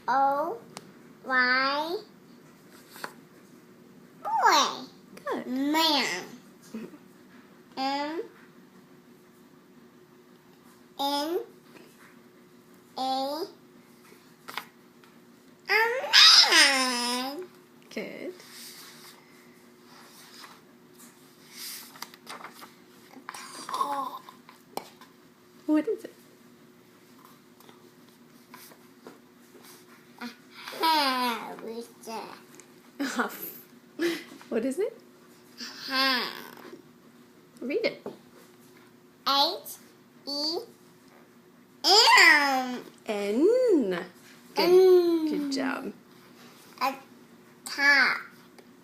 B-O-Y. Boy. Good. Man. M. N. A. A man. Good. What is it? Hamster. What is it? Ham. Read it. H-E-M. N. Good job. A top.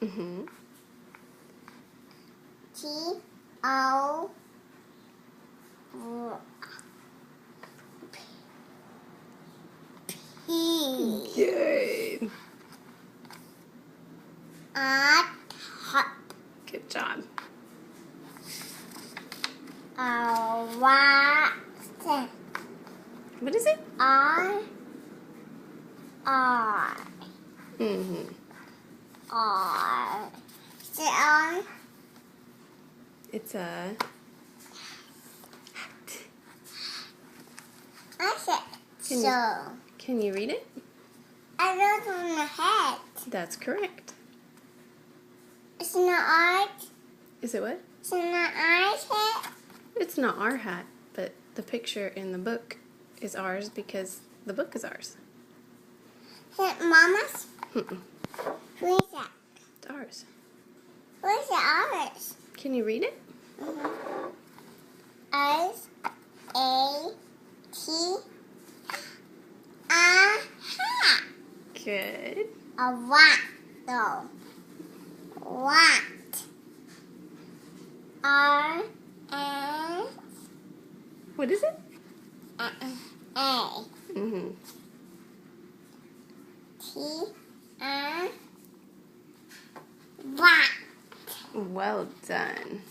Mm-hmm. T-O. P. Good. A top. Good job. A wax. What is it? R. R. Mm-hmm. R. Is it R? It's a I said Can you- so. Can you read it? I wrote on the head. That's correct. It's not art. Is it what? It's not art head. It's not our hat, but the picture in the book is ours because the book is ours. Is it Mama's? Mm-mm. Who is that? It's ours. Who is it ours? Can you read it? S A T A hat. Good. A what though? What? R S What is it? A Mm-hmm. T A what? Well done.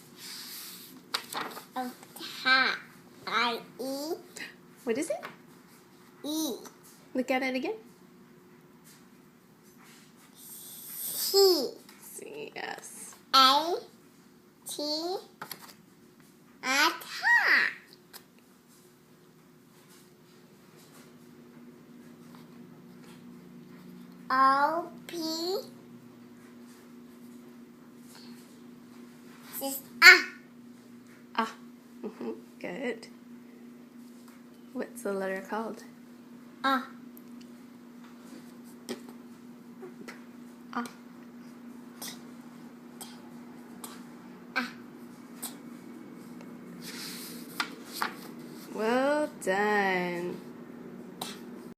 A hat. I E What is it? E Look at it again. T C-S. A T A top. O P this is Ah. Mm-hmm. Good. What's the letter called? Ah. Ah. Well done.